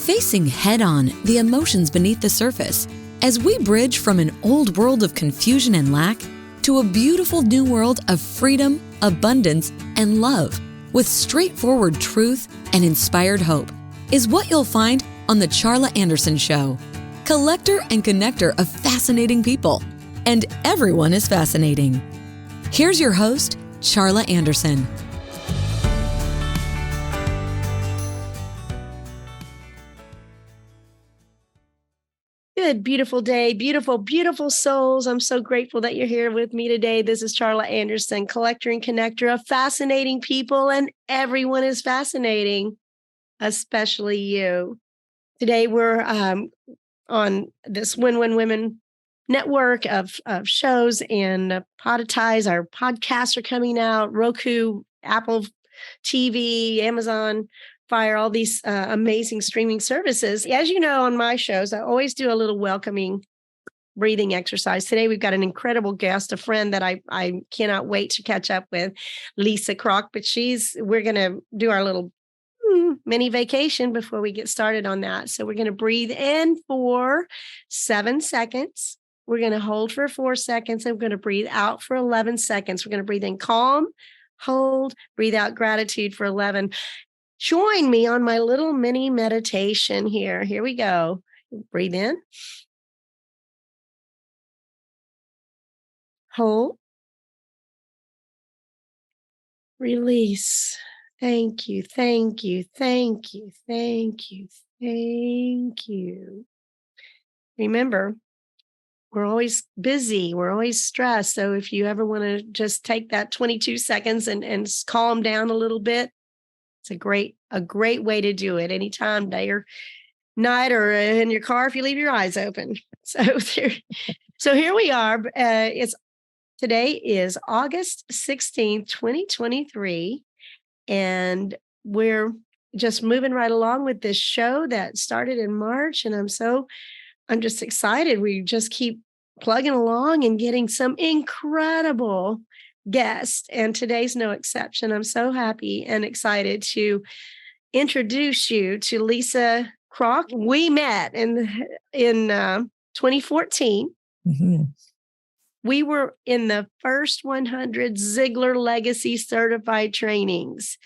facing head-on the emotions beneath the surface as we bridge from an old world of confusion and lack to a beautiful new world of freedom, abundance, and love with straightforward truth and inspired hope is what you'll find on The Charla Anderson Show. Collector and connector of fascinating people. And everyone is fascinating. Here's your host, Charla Anderson. Good, beautiful day, beautiful, beautiful souls. I'm so grateful that you're here with me today. This is Charla Anderson, collector and connector of fascinating people, and everyone is fascinating, especially you. Today, we're on this Win-Win Women network of shows and Poditize. Our podcasts are coming out, Roku, Apple TV, Amazon Fire, all these amazing streaming services. As you know, on my shows, I always do a little welcoming breathing exercise. Today, we've got an incredible guest, a friend that I cannot wait to catch up with, Leisa Crocq. But we're going to do our little mini vacation before we get started on that. So we're going to breathe in for 7 seconds. We're going to hold for 4 seconds. And we're going to breathe out for 11 seconds. We're going to breathe in calm, hold, breathe out gratitude for 11. Join me on my little mini meditation here. Here we go. Breathe in. Hold. Release. Thank you. Thank you. Thank you. Thank you. Thank you. Remember, we're always busy. We're always stressed. So if you ever want to just take that 22 seconds and calm down a little bit, it's a great way to do it anytime, day or night, or in your car if you leave your eyes open. So here we are. Today is August 16th, 2023, and we're just moving right along with this show that started in March, and I'm just excited. We just keep plugging along and getting some incredible guest, and today's no exception. I'm so happy and excited to introduce you to Leisa Crocq. We met in 2014. Mm-hmm. We were in the first 100 Ziglar Legacy Certified Trainings,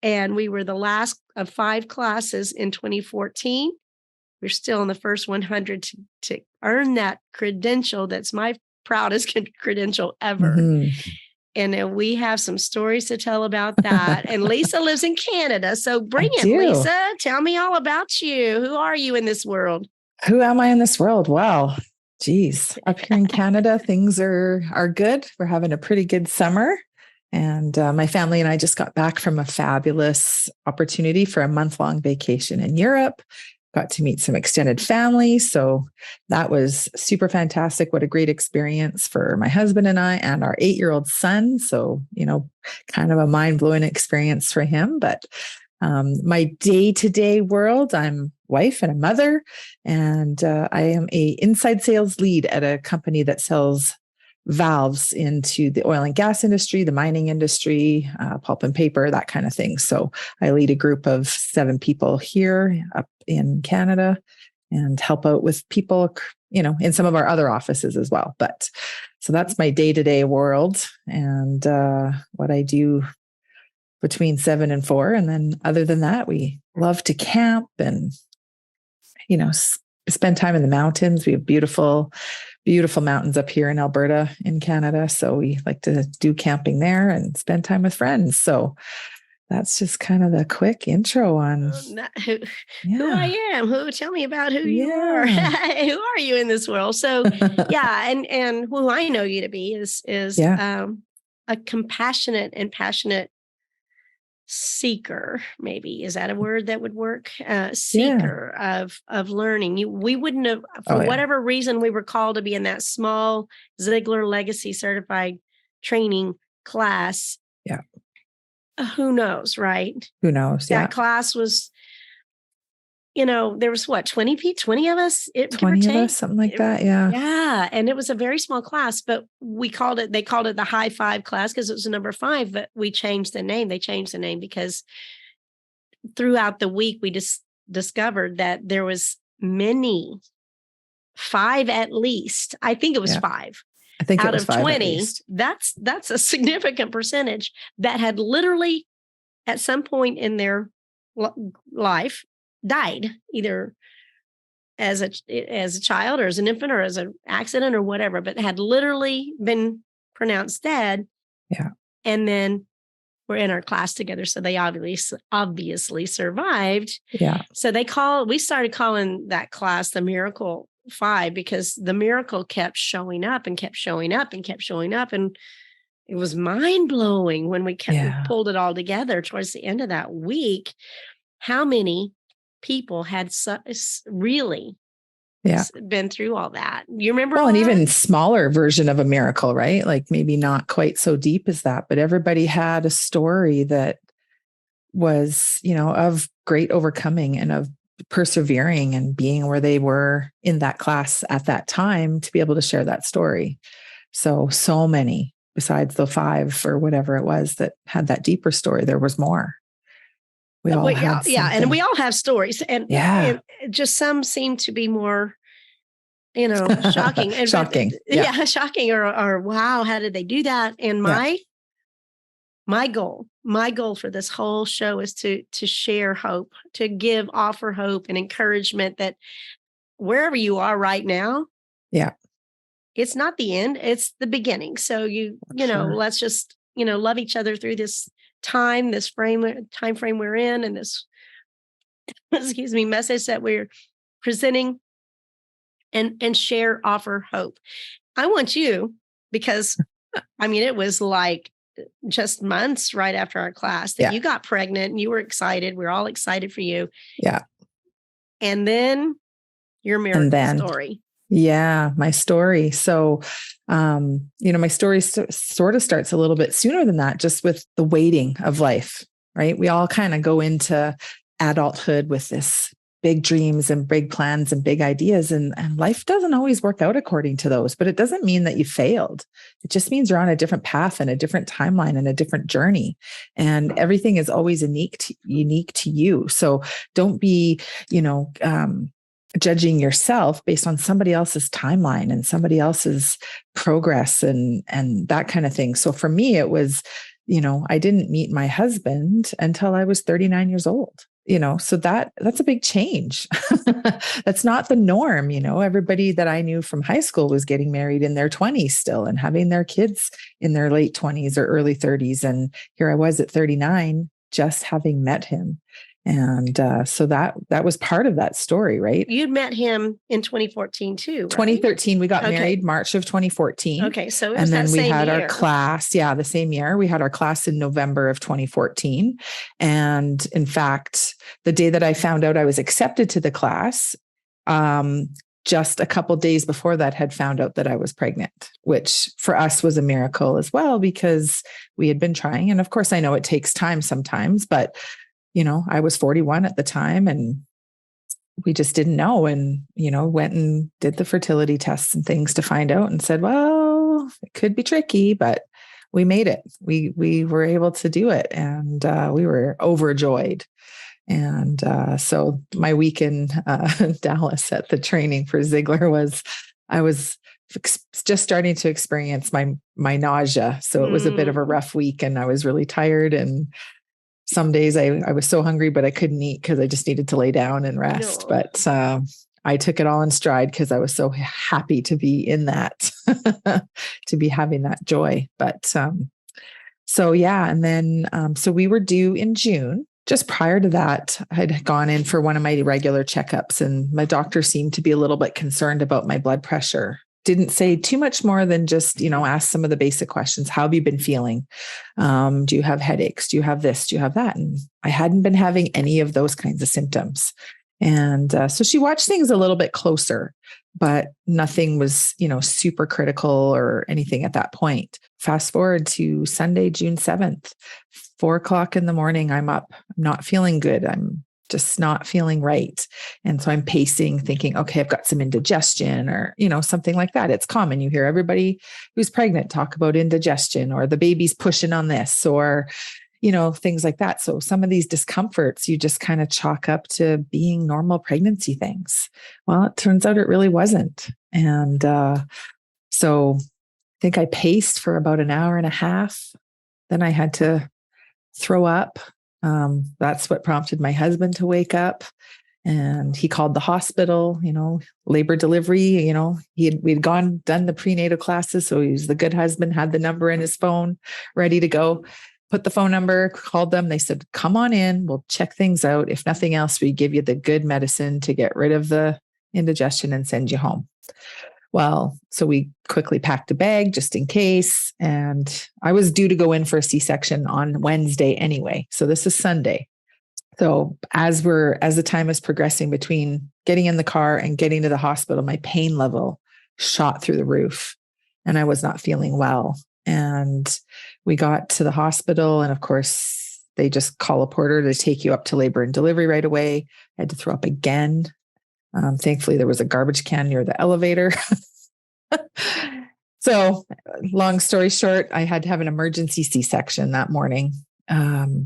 and we were the last of 5 classes in 2014. We're still in the first 100 to earn that credential. That's my proudest credential ever. Mm-hmm. And we have some stories to tell about that. And Leisa lives in Canada. So bring it, Leisa. Tell me all about you. Who are you in this world? Who am I in this world? Well, geez, up here in Canada, things are good. We're having a pretty good summer. And my family and I just got back from a fabulous opportunity for a month-long vacation in Europe. Got to meet some extended family. So that was super fantastic. What a great experience for my husband and I and our 8-year-old son. So, kind of a mind-blowing experience for him. But my day-to-day world, I'm a wife and a mother, and I am a inside sales lead at a company that sells valves into the oil and gas industry, the mining industry, pulp and paper, that kind of thing. So I lead a group of 7 people here up in Canada and help out with people, in some of our other offices as well. But so that's my day-to-day world and what I do between 7 and 4. And then other than that, we love to camp and, spend time in the mountains. We have beautiful mountains up here in Alberta in Canada. So we like to do camping there and spend time with friends. So that's just kind of the quick intro on who I am. Tell me about who you are. Who are you in this world? So and who I know you to be is a compassionate and passionate seeker. Maybe is that a word that would work? Seeker of learning. We wouldn't have, for whatever reason, we were called to be in that small Ziglar Legacy Certified Training class. Yeah. Who knows, right? Who knows? That class was, there was 20 of us? 20 of us, something like that. Yeah. Yeah. And it was a very small class, but they called it the high 5 class because it was a number 5, but we changed the name. They changed the name because throughout the week, we just discovered that there was many, 5 at least. I think it was 5. I think out it was of 5 20. at least. That's a significant percentage that had literally at some point in their life died, either as a child or as an infant or as an accident or whatever, but had literally been pronounced dead. Yeah. And then we're in our class together. So they obviously survived. Yeah. So we started calling that class the Miracle 5 because the miracle kept showing up and kept showing up and kept showing up. And it was mind blowing when we pulled it all together towards the end of that week, how many people had really been through all that. You remember? Well, and even smaller version of a miracle, right? Like maybe not quite so deep as that, but everybody had a story that was, of great overcoming and of persevering and being where they were in that class at that time to be able to share that story. So many besides the 5 or whatever it was that had that deeper story. There was more. We all had something. And we all have stories, and just some seem to be more, shocking. Shocking. Shocking or wow, how did they do that? And my goal for this whole show is to share hope, to offer hope and encouragement that wherever you are right now, it's not the end, it's the beginning. So let's just, love each other through this time frame we're in, and this, message that we're presenting, and offer hope. I want you, because it was like just months right after our class that you got pregnant and you were excited. We're all excited for you. Yeah. And then your miracle story. Yeah, my story. So, my story sort of starts a little bit sooner than that, just with the waiting of life, right? We all kind of go into adulthood with this big dreams and big plans and big ideas, and life doesn't always work out according to those, but it doesn't mean that you failed. It just means you're on a different path and a different timeline and a different journey, and everything is always unique to you. So don't be, judging yourself based on somebody else's timeline and somebody else's progress and that kind of thing. So for me, it was, I didn't meet my husband until I was 39 years old. So that's a big change. That's not the norm. Everybody that I knew from high school was getting married in their 20s still and having their kids in their late 20s or early 30s. And here I was at 39, just having met him. And so that was part of that story, right? You'd met him in 2014 too, right? 2013, we got married March of 2014. Okay, so and then we had our class. Yeah, the same year. We had our class in November of 2014. And in fact, the day that I found out I was accepted to the class, just a couple of days before that, had found out that I was pregnant, which for us was a miracle as well, because we had been trying. And of course, I know it takes time sometimes, but I was 41 at the time, and we just didn't know, and, went and did the fertility tests and things to find out, and said, well, it could be tricky, but we made it. We were able to do it, and we were overjoyed. And so my week in Dallas at the training for Ziglar I was just starting to experience my nausea. So it was a bit of a rough week, and I was really tired, and some days I was so hungry, but I couldn't eat because I just needed to lay down and rest. No. But I took it all in stride because I was so happy to be in that, to be having that joy. But and then so we were due in June. Just prior to that, I'd gone in for one of my regular checkups, and my doctor seemed to be a little bit concerned about my blood pressure. Didn't say too much more than just, ask some of the basic questions. How have you been feeling? Do you have headaches? Do you have this? Do you have that? And I hadn't been having any of those kinds of symptoms. And so she watched things a little bit closer, but nothing was, super critical or anything at that point. Fast forward to Sunday, June 7th, 4:00 in the morning, I'm up. I'm not feeling good. I'm just not feeling right. And so I'm pacing, thinking, okay, I've got some indigestion or, something like that. It's common. You hear everybody who's pregnant talk about indigestion, or the baby's pushing on this, or, things like that. So some of these discomforts you just kind of chalk up to being normal pregnancy things. Well, it turns out it really wasn't. And so I think I paced for about an hour and a half. Then I had to throw up. That's what prompted my husband to wake up. And he called the hospital, labor delivery, we'd done the prenatal classes. So he was the good husband, had the number in his phone ready to go, put the phone number, called them. They said, come on in, we'll check things out. If nothing else, we give you the good medicine to get rid of the indigestion and send you home. Well, so we quickly packed a bag just in case. And I was due to go in for a C-section on Wednesday anyway. So this is Sunday. So as the time is progressing between getting in the car and getting to the hospital, my pain level shot through the roof and I was not feeling well. And we got to the hospital and of course they just call a porter to take you up to labor and delivery right away. I had to throw up again. Thankfully there was a garbage can near the elevator. So long story short, I had to have an emergency C-section that morning. I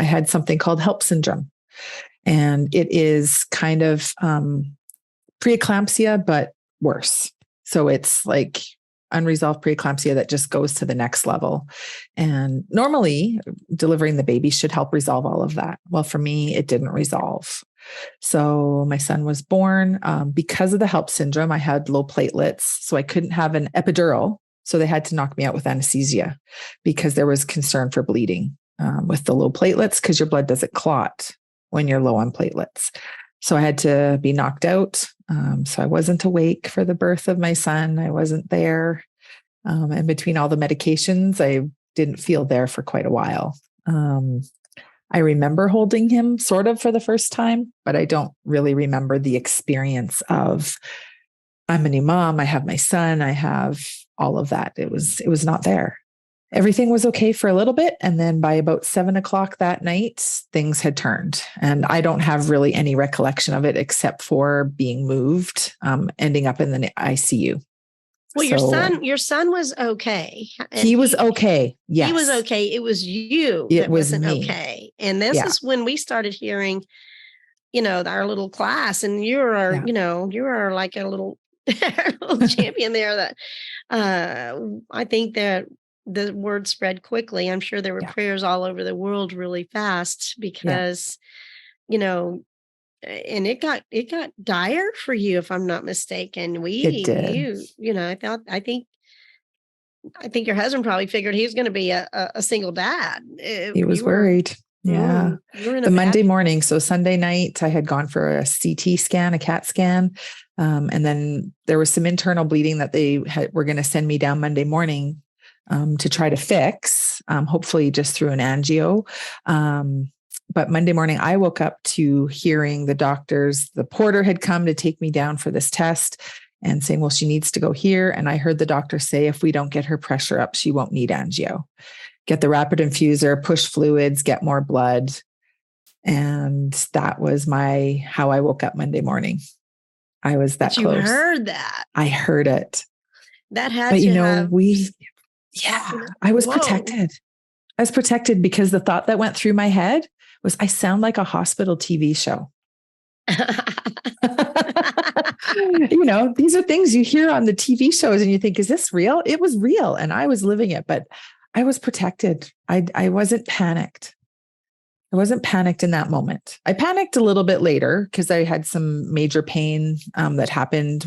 had something called HELP syndrome, and it is kind of preeclampsia, but worse. So it's like unresolved preeclampsia that just goes to the next level. And normally delivering the baby should help resolve all of that. Well, for me, it didn't resolve. So my son was born because of the HELP syndrome. I had low platelets, so I couldn't have an epidural. So they had to knock me out with anesthesia because there was concern for bleeding with the low platelets because your blood doesn't clot when you're low on platelets. So I had to be knocked out. So I wasn't awake for the birth of my son. I wasn't there. And between all the medications, I didn't feel there for quite a while. I remember holding him sort of for the first time, but I don't really remember the experience of I'm a new mom. I have my son. I have all of that. It was not there. Everything was okay for a little bit. And then by about 7:00 that night, things had turned. And I don't have really any recollection of it except for being moved, ending up in the ICU. Well, your son was okay. He was okay. Yes. He was okay. It was you that wasn't okay. And this is when we started hearing, our little class, and you are like a little, little champion there that I think that the word spread quickly. I'm sure there were prayers all over the world really fast because, and it got dire for you, if I'm not mistaken. It did. I think your husband probably figured he was going to be a single dad. He was worried. Yeah. The Monday morning. So Sunday night, I had gone for a CT scan, a CAT scan. And then there was some internal bleeding that they were going to send me down Monday morning to try to fix, hopefully just through an angio. But Monday morning, I woke up to hearing the porter had come to take me down for this test and saying, well, she needs to go here. And I heard the doctor say, if we don't get her pressure up, she won't need angio. Get the rapid infuser, push fluids, get more blood. And that was how I woke up Monday morning. I was that close. You heard that. I heard it. That had but, to I was protected. I was protected because the thought that went through my head was, I sound like a hospital TV show. These are things you hear on the TV shows and you think, is this real? It was real. And I was living it, but I was protected. I wasn't panicked. I wasn't panicked in that moment. I panicked a little bit later because I had some major pain that happened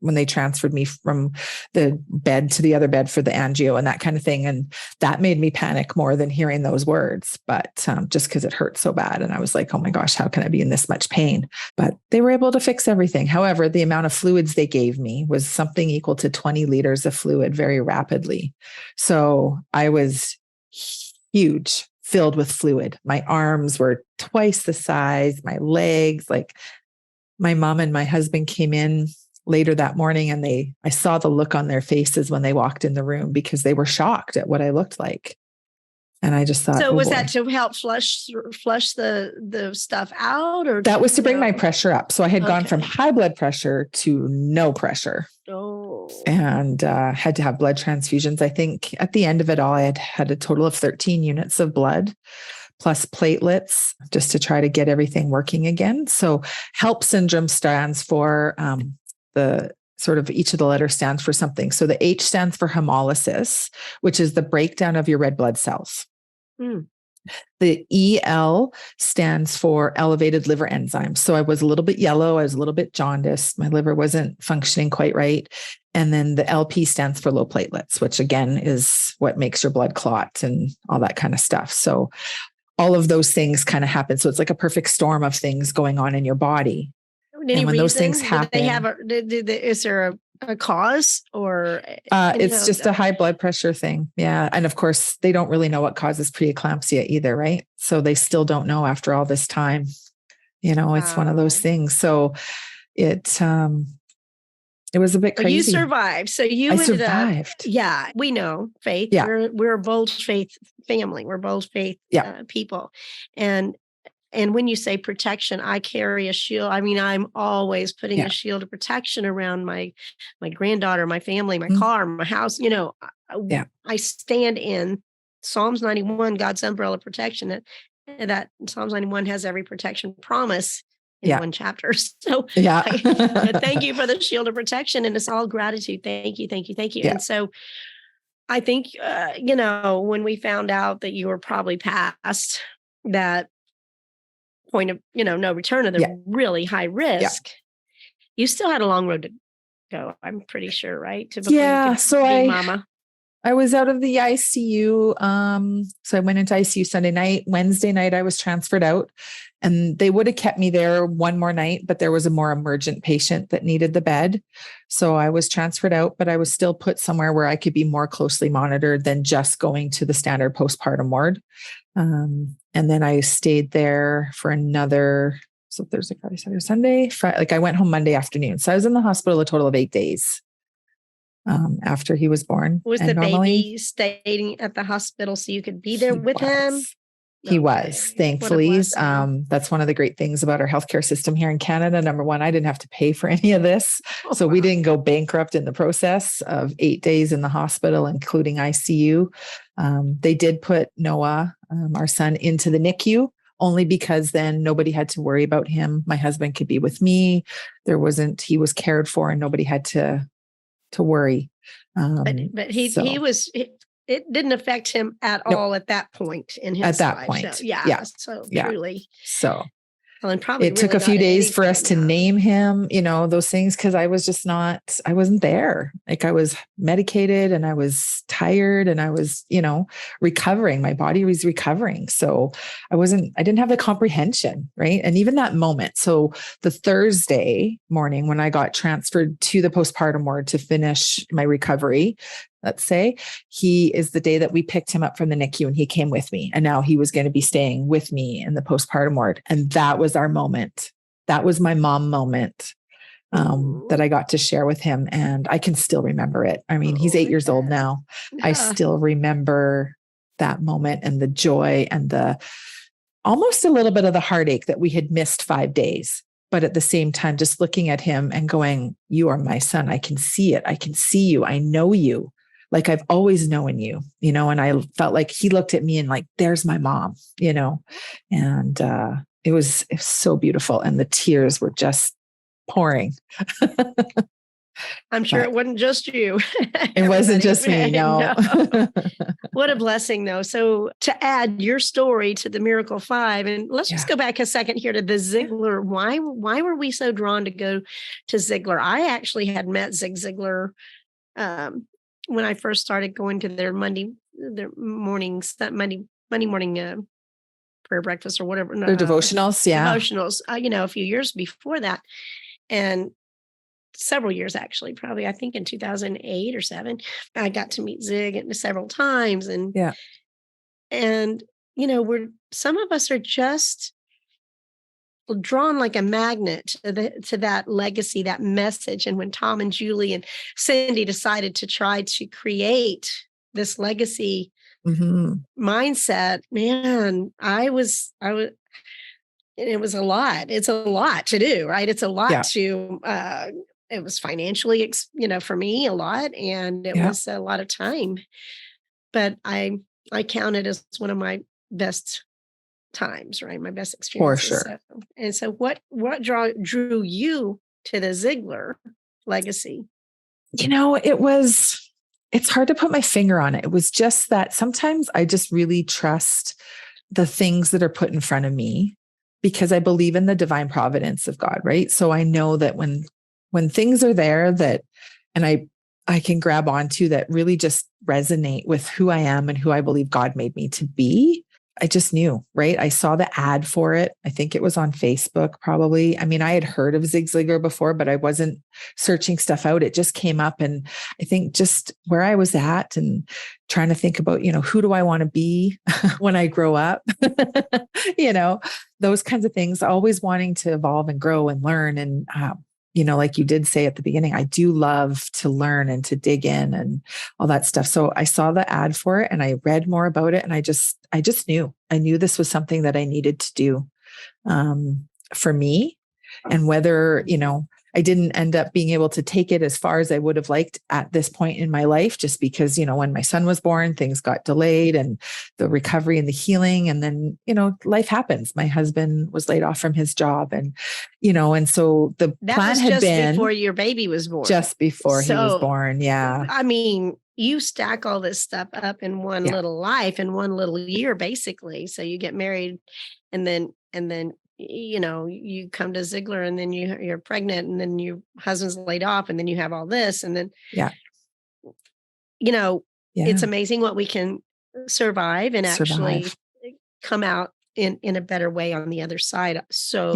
when they transferred me from the bed to the other bed for the angio and that kind of thing. And that made me panic more than hearing those words, but just because it hurt so bad. And I was like, oh my gosh, how can I be in this much pain? But they were able to fix everything. However, the amount of fluids they gave me was something equal to 20 liters of fluid very rapidly. So I was huge, filled with fluid. My arms were twice the size, my legs, like my mom and my husband came in later that morning and I saw the look on their faces when they walked in the room because they were shocked at what I looked like. And I just thought, so was that to help flush the stuff out, or that was to bring my pressure up? So I had gone from high blood pressure to no pressure. Oh. and had to have blood transfusions. I think at the end of it all, I had a total of 13 units of blood plus platelets just to try to get everything working again. So HELP syndrome stands for the sort of each of the letters stands for something. So the H stands for hemolysis, which is the breakdown of your red blood cells. Mm. The EL stands for elevated liver enzymes. So I was a little bit yellow. I was a little bit jaundiced. My liver wasn't functioning quite right. And then the LP stands for low platelets, which again is what makes your blood clot and all that kind of stuff. So all of those things kind of happen. So it's like a perfect storm of things going on in your body. Any and when reason? those things happen, is there a cause or? It's just a high blood pressure thing. Yeah. And of course, they don't really know what causes preeclampsia either, right? So they still don't know after all this time. It's one of those things. So it was a bit crazy. You survived. So I survived. Yeah, we know faith. Yeah. We're a bold faith family. We're bold faith people. And when you say protection, I carry a shield. I mean, I'm always putting a shield of protection around my granddaughter, my family, my car, my house. I stand in Psalms 91, God's umbrella protection. That Psalms 91 has every protection promise in one chapter. So thank you for the shield of protection. And it's all gratitude. Thank you. Thank you. Thank you. Yeah. And so I think, when we found out that you were probably past that point of, no return of the really high risk, you still had a long road to go. I'm pretty sure, right? So I was out of the ICU. So I went into ICU Sunday night. Wednesday night, I was transferred out, and they would have kept me there one more night, but there was a more emergent patient that needed the bed. So I was transferred out, but I was still put somewhere where I could be more closely monitored than just going to the standard postpartum ward. And then I stayed there for another, Thursday, Friday, Saturday, Sunday. I went home Monday afternoon. So I was in the hospital a total of 8 days. After he was born. Was the baby staying at the hospital so you could be there with him? He was, thankfully. That's one of the great things about our healthcare system here in Canada. Number one, I didn't have to pay for any of this. So we didn't go bankrupt in the process of 8 days in the hospital, including ICU. They did put Noah, our son, into the NICU, only because then nobody had to worry about him. My husband could be with me. He was cared for, and nobody had to worry. But it didn't affect him at all at that point in his life. Truly. So and probably it took a few days for us to name him, those things, because I was I wasn't there. I was medicated and I was tired and I was, recovering. My body was recovering. So I didn't have the comprehension, right? And even that moment. So the Thursday morning when I got transferred to the postpartum ward to finish my recovery, let's say, he is the day that we picked him up from the NICU and he came with me. And now he was going to be staying with me in the postpartum ward. And that was our moment. That was my mom moment that I got to share with him. And I can still remember it. I mean, he's 8 years old now. Yeah. I still remember that moment and the joy and almost a little bit of the heartache that we had missed 5 days. But at the same time, just looking at him and going, you are my son. I can see it. I can see you. I know you. Like I've always known you, and I felt like he looked at me and like, there's my mom, and it was so beautiful. And the tears were just pouring. I'm sure it wasn't just you. It wasn't just me. No. What a blessing though. So to add your story to the Miracle 5, and let's just go back a second here to the Ziglar. Why were we so drawn to go to Ziglar? I actually had met Ziglar, when I first started going to their Monday morning prayer breakfast or whatever. Their devotionals. Yeah. Devotionals, a few years before that. And several years, actually, probably, I think in 2008 or 7, I got to meet Zig several times. And, some of us are just drawn like a magnet to that legacy, that message. And when Tom and Julie and Cindy decided to try to create this legacy mindset, man, it was a lot. It's a lot to do, right? It's a lot to it was financially, for me a lot, and it Yeah. was a lot of time. But I count it as one of my best times, right? My best For experiences. sure. So what drew you to the Ziglar legacy? It's hard to put my finger on it. It was just that sometimes I just really trust the things that are put in front of me because I believe in the divine providence of God, right? So I know that when things are there and I can grab onto that really just resonate with who I am and who I believe God made me to be, I just knew, right? I saw the ad for it. I think it was on Facebook, probably. I mean, I had heard of Zig Ziglar before, but I wasn't searching stuff out. It just came up. And I think just where I was at and trying to think about, who do I want to be when I grow up? Those kinds of things, always wanting to evolve and grow and learn. And, like you did say at the beginning, I do love to learn and to dig in and all that stuff. So I saw the ad for it and I read more about it. And I just knew, this was something that I needed to do for me. And whether, I didn't end up being able to take it as far as I would have liked at this point in my life, just because, when my son was born, things got delayed and the recovery and the healing. And then, life happens. My husband was laid off from his job and so the plan had been before your baby was born. Just before he was born. Yeah. I mean, you stack all this stuff up in one little life, in one little year, basically. So you get married and then you come to Ziglar and then you're pregnant and then your husband's laid off and then you have all this. And then, it's amazing what we can survive and actually come out in a better way on the other side. So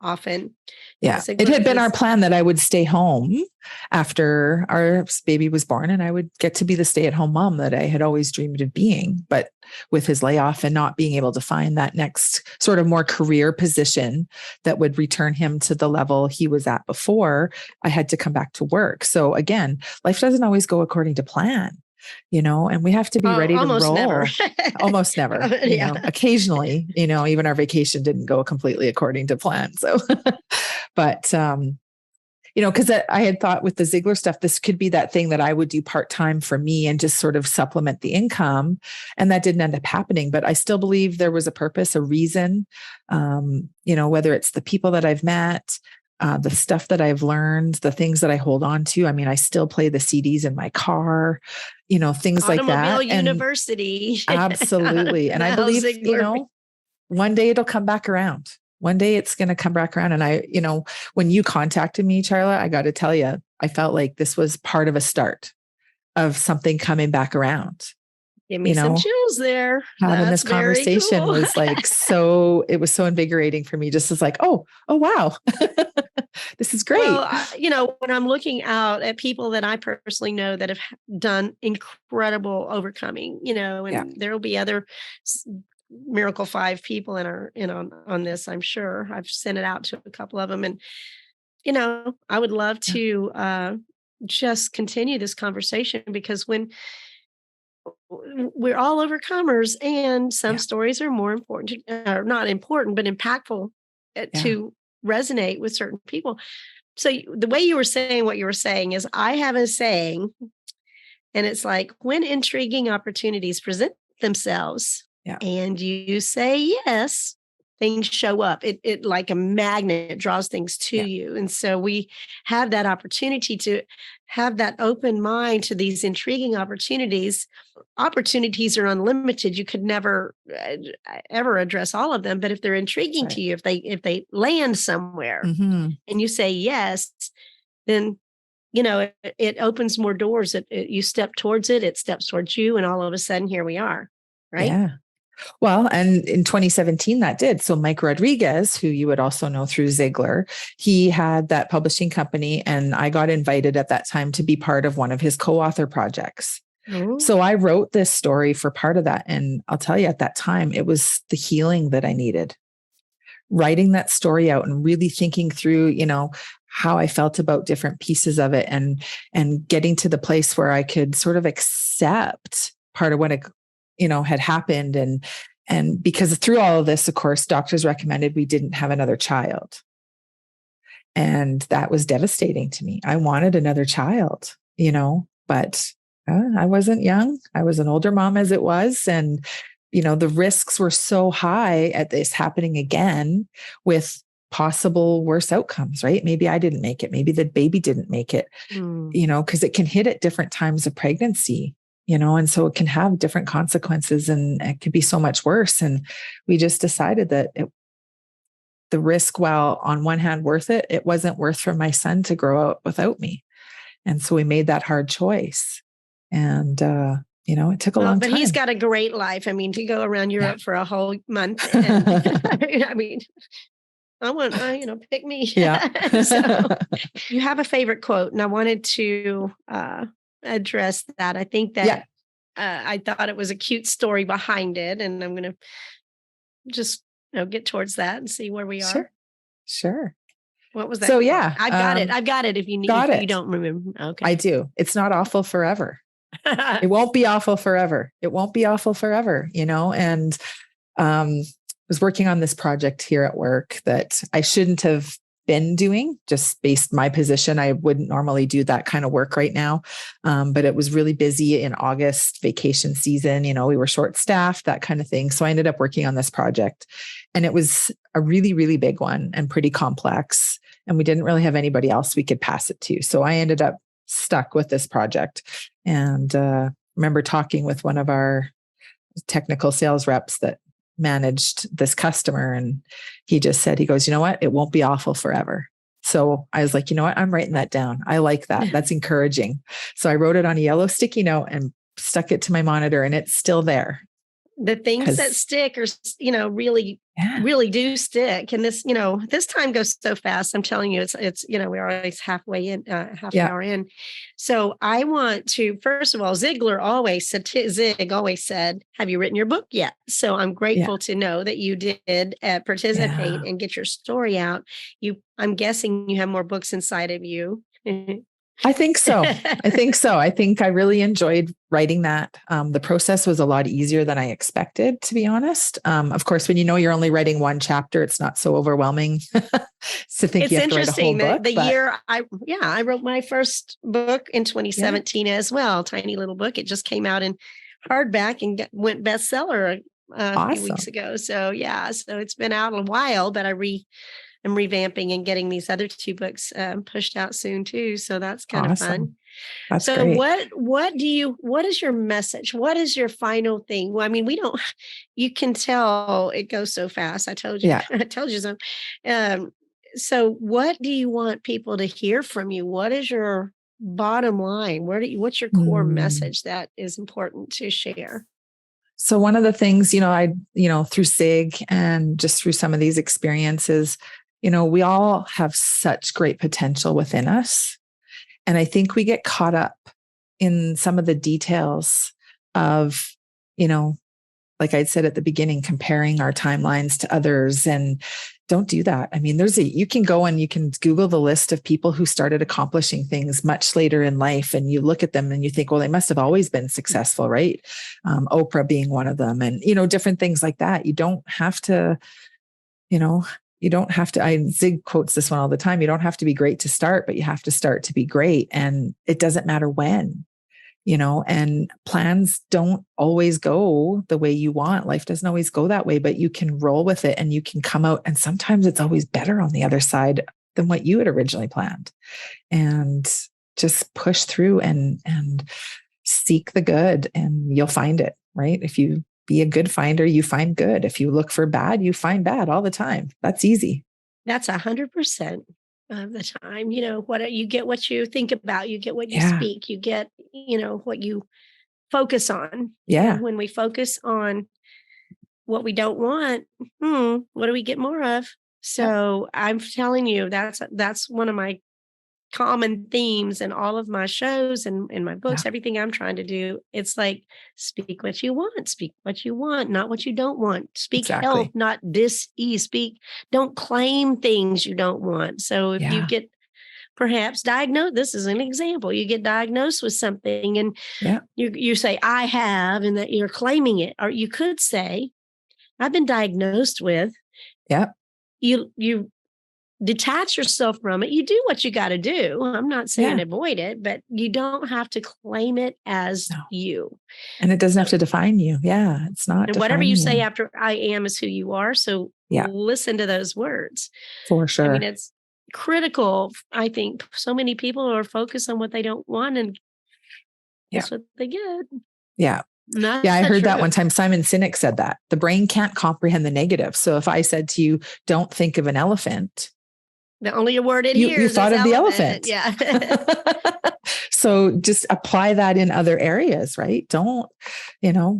often. Yeah. It had been our plan that I would stay home after our baby was born and I would get to be the stay-at-home mom that I had always dreamed of being. But with his layoff and not being able to find that next sort of more career position that would return him to the level he was at before, I had to come back to work. So again, life doesn't always go according to plan. And we have to be ready to roll. Never. Almost never. Occasionally, even our vacation didn't go completely according to plan. So, but, because I had thought with the Ziglar stuff, this could be that thing that I would do part-time for me and just sort of supplement the income. And that didn't end up happening, but I still believe there was a purpose, a reason, whether it's the people that I've met, the stuff that I've learned, the things that I hold on to. I mean, I still play the CDs in my car, things like that. Automobile University. Absolutely. And I believe, one day it'll come back around. One day it's going to come back around. And when you contacted me, Charla, I got to tell you, I felt like this was part of a start of something coming back around. Give me some chills there. Having this conversation was it was so invigorating for me. Just as like, oh, wow, this is great. Well, when I'm looking out at people that I personally know that have done incredible overcoming, and there will be other Miracle 5 people on this, I'm sure. I've sent it out to a couple of them. And, I would love to just continue this conversation because when we're all overcomers and some stories are more important, or not important, but impactful to resonate with certain people. So the way you were saying what you were saying is I have a saying, and it's like when intriguing opportunities present themselves and you say yes, things show up. It like a magnet draws things to you. And so we have that opportunity to have that open mind to these intriguing opportunities. Opportunities are unlimited. You could never ever address all of them, but if they're intriguing to you, if they land somewhere and you say yes, then it opens more doors. You step towards it, it steps towards you, and all of a sudden here we are. Right? Yeah. Well, and in 2017, that did. So Mike Rodriguez, who you would also know through Ziglar, he had that publishing company, and I got invited at that time to be part of one of his co-author projects. Oh. So I wrote this story for part of that. And I'll tell you, at that time, it was the healing that I needed. Writing that story out and really thinking through, how I felt about different pieces of it and getting to the place where I could sort of accept part of what had happened. And because through all of this, of course, doctors recommended we didn't have another child. And that was devastating to me. I wanted another child, but I wasn't young. I was an older mom as it was. And, the risks were so high at this happening again with possible worse outcomes, right? Maybe I didn't make it. Maybe the baby didn't make it, because it can hit at different times of pregnancy, and so it can have different consequences and it could be so much worse. And we just decided that the risk, while on one hand worth it, it wasn't worth for my son to grow up without me. And so we made that hard choice. And, it took a long time. But he's got a great life. I mean, to go around Europe for a whole month. And, I mean, I want, pick me. Yeah. So you have a favorite quote, and I wanted to address that. I think that I thought it was a cute story behind it, and I'm going to just get towards that and see where we are. Sure. What was that? So, quote? I've got it. I've got it. If you need, if you don't remember. Okay. I do. It's not awful forever. It won't be awful forever. It won't be awful forever, and was working on this project here at work that I shouldn't have been doing, just based my position. I wouldn't normally do that kind of work right now. But it was really busy in August, vacation season, we were short staffed, that kind of thing. So I ended up working on this project, and it was a really, really big one and pretty complex. And we didn't really have anybody else we could pass it to. So I ended up stuck with this project. And remember talking with one of our technical sales reps that managed this customer. And he just said, he goes, you know what? It won't be awful forever. So I was like, you know what? I'm writing that down. I like that. That's encouraging. So I wrote it on a yellow sticky note and stuck it to my monitor, and it's still there. The things that stick are, really, really do stick. And this, this time goes so fast. I'm telling you, it's, we're always halfway in, half an hour in. So I want to, first of all, Zig always said, have you written your book yet? So I'm grateful to know that you did participate and get your story out. I'm guessing you have more books inside of you. I think so. I think I really enjoyed writing that. The process was a lot easier than I expected, to be honest. Of course, when you're only writing one chapter, it's not so overwhelming to think you have to write a whole book. Year I wrote my first book in 2017 as well. Tiny little book. It just came out in hardback and went bestseller a few weeks ago. So so it's been out a while, but I'm revamping and getting these other two books pushed out soon too. So that's kind of fun. That's so great. What is your message? What is your final thing? Well, I mean, you can tell it goes so fast. I told you, I told you so. So what do you want people to hear from you? What is your bottom line? What's your core message that is important to share? So one of the things, through SIG and just through some of these experiences, we all have such great potential within us. And I think we get caught up in some of the details of, like I said at the beginning, comparing our timelines to others, and don't do that. I mean, you can go and you can Google the list of people who started accomplishing things much later in life. And you look at them and you think, well, they must have always been successful, right? Oprah being one of them, and, different things like that. You don't have to, Zig quotes this one all the time. You don't have to be great to start, but you have to start to be great. And it doesn't matter when, and plans don't always go the way you want. Life doesn't always go that way, but you can roll with it and you can come out. And sometimes it's always better on the other side than what you had originally planned. And just push through and seek the good, and you'll find it, right? If you be a good finder, you find good. If you look for bad, you find bad all the time. That's easy. That's 100% of the time. What you get, what you think about, you get what you speak, you get, what you focus on. Yeah. And when we focus on what we don't want, what do we get more of? So I'm telling you, that's one of my common themes in all of my shows and in my books, everything I'm trying to do. It's like, speak what you want, not what you don't want. Speak health, not dis-ease. Don't claim things you don't want. So if you get perhaps diagnosed, this is an example, you get diagnosed with something and you say, I have, and that you're claiming it. Or you could say, I've been diagnosed with. Yeah. You detach yourself from it. You do what you got to do. I'm not saying avoid it, but you don't have to claim it as you. And it doesn't have to define you. Yeah. It's not. And whatever you say after I am is who you are. So listen to those words. For sure. I mean, it's critical. I think so many people are focused on what they don't want, and that's what they get. Yeah. I heard that one time. Simon Sinek said that the brain can't comprehend the negative. So if I said to you, don't think of an elephant, the only word it hears you thought of the elephant. Yeah. So just apply that in other areas, right? Don't,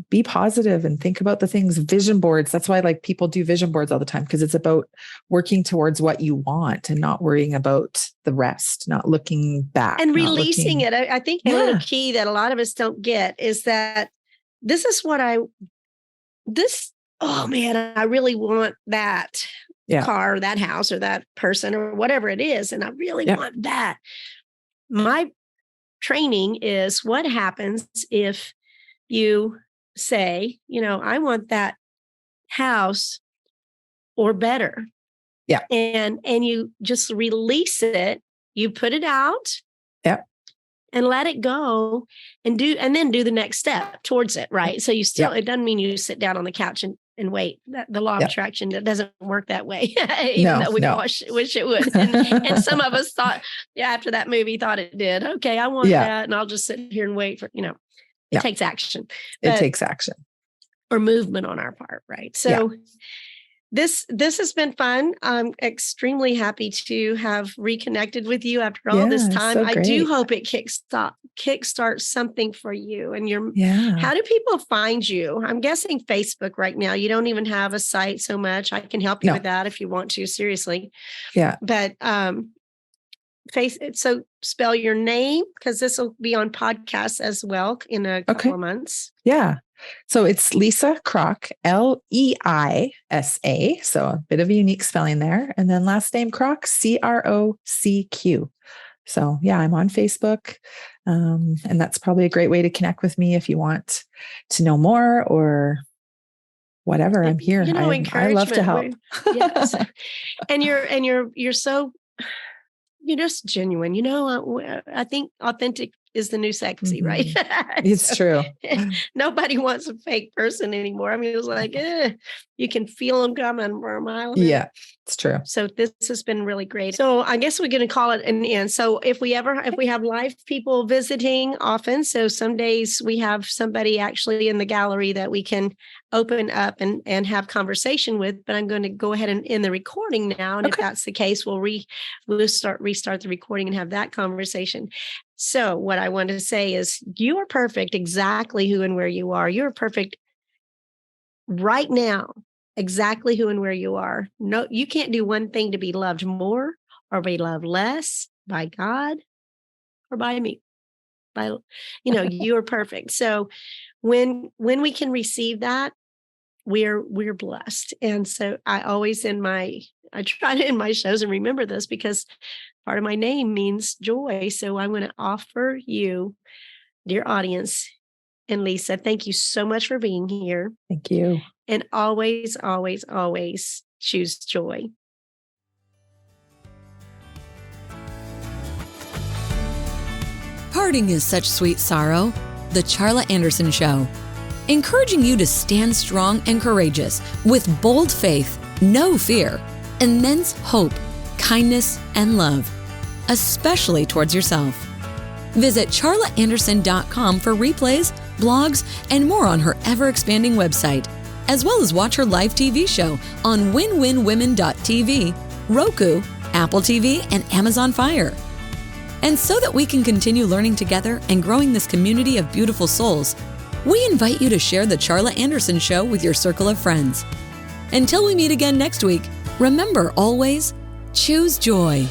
be positive and think about the things. Vision boards. That's why like people do vision boards all the time, because it's about working towards what you want and not worrying about the rest, not looking back. And releasing it. I think one of the key that a lot of us don't get is that this is what I really want that car, or that house, or that person, or whatever it is. And I really want that. My training is what happens if you say, I want that house or better. Yeah. And you just release it. You put it out. Yeah. And let it go and then do the next step towards it. Right. So you still, it doesn't mean you sit down on the couch and wait. The law of attraction, that doesn't work that way. Even though we wish it would. And some of us thought, after that movie, thought it did. Okay, I want that. And I'll just sit here and wait for, it takes action. It takes action. Or movement on our part. Right. So this has been fun. I'm extremely happy to have reconnected with you after all this time. So I do hope it kickstarts something for you. And how do people find you? I'm guessing Facebook right now. You don't even have a site so much. I can help you with that if you want to, seriously. Yeah. But so spell your name, because this will be on podcasts as well in a couple of months. Yeah. So it's Leisa Crocq, Leisa. So a bit of a unique spelling there. And then last name Crocq, Crocq. So I'm on Facebook. And that's probably a great way to connect with me if you want to know more or whatever. I'm here. I love to help. Yes. And you're so, you're just genuine. I think authentic is the new sexy, right? It's true. Nobody wants a fake person anymore. I mean, it's like, you can feel them coming for a mile away. Yeah, it's true. So this has been really great. So I guess we're going to call it an end. So if we have live people visiting often, so some days we have somebody actually in the gallery that we can open up and have conversation with, but I'm going to go ahead and end the recording now. And if that's the case, we'll restart the recording and have that conversation. So what I want to say is you are perfect exactly who and where you are. You're perfect right now, exactly who and where you are. No, you can't do one thing to be loved more or be loved less by God or by me. You are perfect. So when we can receive that, we're blessed. And so I try to end my shows and remember this, because part of my name means joy. So I'm going to offer you, dear audience, and Leisa, thank you so much for being here. Thank you. And always, always, always choose joy. Parting is such sweet sorrow. The Charla Anderson Show. Encouraging you to stand strong and courageous with bold faith, no fear, immense hope, kindness, and love, especially towards yourself. Visit charlaanderson.com for replays, blogs, and more on her ever-expanding website, as well as watch her live TV show on winwinwomen.tv, Roku, Apple TV, and Amazon Fire. And so that we can continue learning together and growing this community of beautiful souls, we invite you to share the Charla Anderson Show with your circle of friends. Until we meet again next week, remember always, choose joy.